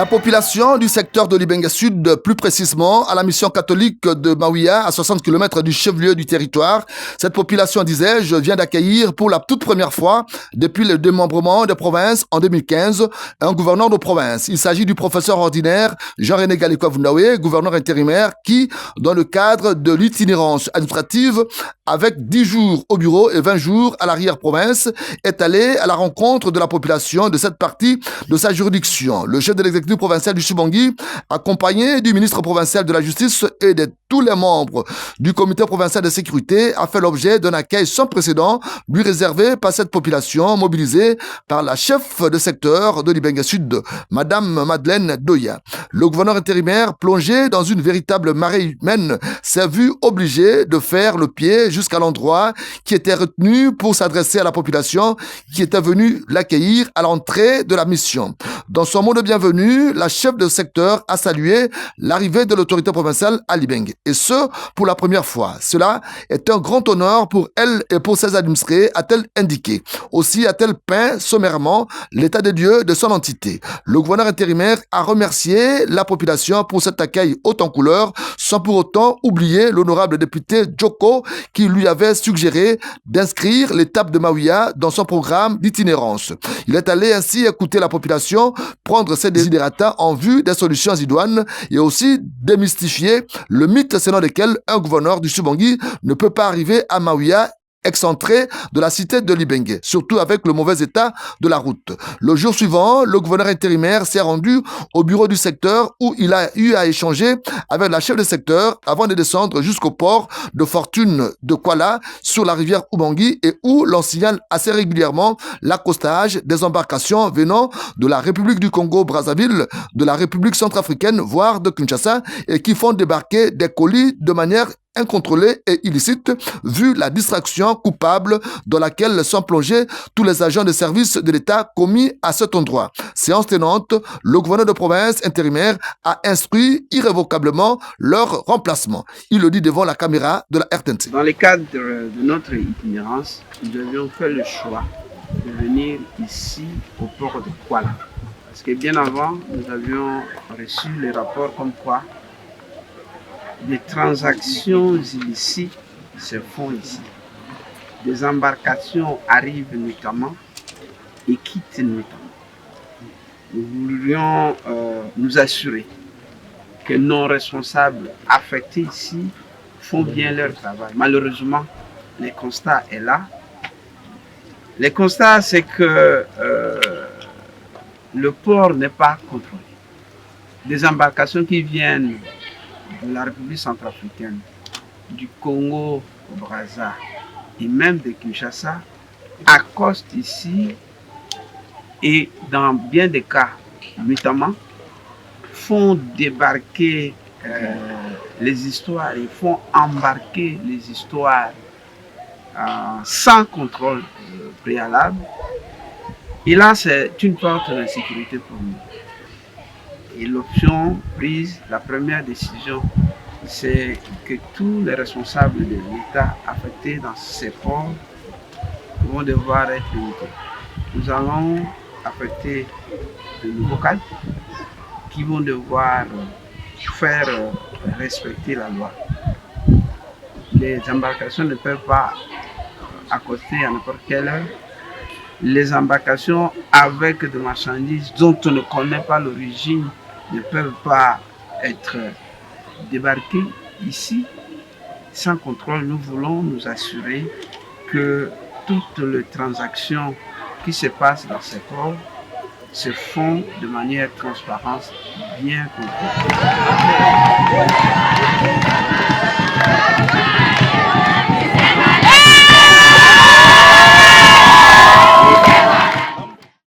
population du secteur de Libenge Sud, plus précisément à la mission catholique de Mawia, à 60 km du chef-lieu du territoire, cette population, disais-je, vient d'accueillir pour la toute première fois, depuis le démembrement des provinces en 2015, un gouverneur de province. Il s'agit du professeur ordinaire Jean-René Galikov Ndawe, gouverneur intérimaire, qui, dans le cadre de l'itinérance administrative, avec 10 jours au bureau et 20 jours à l'arrière-province, est allé à la rencontre de la population de cette partie de sa juridiction. Le chef de l'exécutif provincial du Chibangui, accompagné du ministre provincial de la Justice et de tous les membres du comité provincial de sécurité, a fait l'objet d'un accueil sans précédent lui réservé par cette population mobilisée par la chef de secteur de Libenge Sud, Madame Madeleine Doya. Le gouverneur intérimaire, plongé dans une véritable marée humaine, s'est vu obligé de faire le pied jusqu'à l'endroit qui était retenu pour s'adresser à la population qui était venue l'accueillir à l'entrée de la mission. Dans son mot de bienvenue, la chef de secteur a salué l'arrivée de l'autorité provinciale à Libenge. Et ce, pour la première fois. Cela est un grand honneur pour elle et pour ses administrés, a-t-elle indiqué. Aussi a-t-elle peint sommairement l'état des lieux de son entité. Le gouverneur intérimaire a remercié la population pour cet accueil haut en couleur, sans pour autant oublier l'honorable député Djoko qui lui avait suggéré d'inscrire l'étape de Mawia dans son programme d'itinérance. Il est allé ainsi écouter la population, prendre ses désidérata en vue des solutions idoines et aussi démystifier le mythe selon lequel un gouverneur du Chibangui ne peut pas arriver à Mawia excentré de la cité de Libenge, surtout avec le mauvais état de la route. Le jour suivant, le gouverneur intérimaire s'est rendu au bureau du secteur où il a eu à échanger avec la chef de secteur avant de descendre jusqu'au port de Fortune de Kuala sur la rivière Ubangui et où l'on signale assez régulièrement l'accostage des embarcations venant de la République du Congo-Brazzaville, de la République centrafricaine, voire de Kinshasa et qui font débarquer des colis de manière incontrôlée et illicite, vu la distraction coupable dans laquelle sont plongés tous les agents de service de l'État commis à cet endroit. Séance tenante, le gouverneur de province intérimaire a instruit irrévocablement leur remplacement. Il le dit devant la caméra de la RTNC. Dans le cadre de notre itinérance, nous avions fait le choix de venir ici au port de Kuala. Parce que bien avant, nous avions reçu les rapports comme quoi des transactions illicites se font ici. Des embarcations arrivent notamment et quittent notamment. Nous voudrions nous assurer que nos responsables affectés ici font bien leur travail. Malheureusement, le constat est là. Le constat, c'est que le port n'est pas contrôlé. Des embarcations qui viennent de la République centrafricaine, du Congo, Brazza et même de Kinshasa accostent ici et dans bien des cas, notamment, font débarquer les histoires et font embarquer les histoires sans contrôle préalable. Et là, c'est une porte d'insécurité pour nous. Et l'option prise, la première décision, c'est que tous les responsables de l'État affectés dans ces ports vont devoir être limités. Nous allons affecter de nouveaux cadres qui vont devoir faire respecter la loi. Les embarcations ne peuvent pas accoster à n'importe quelle heure. Les embarcations avec des marchandises dont on ne connaît pas l'origine ne peuvent pas être débarquées ici sans contrôle. Nous voulons nous assurer que toutes les transactions qui se passent dans ces ports se font de manière transparente, bien contrôlée.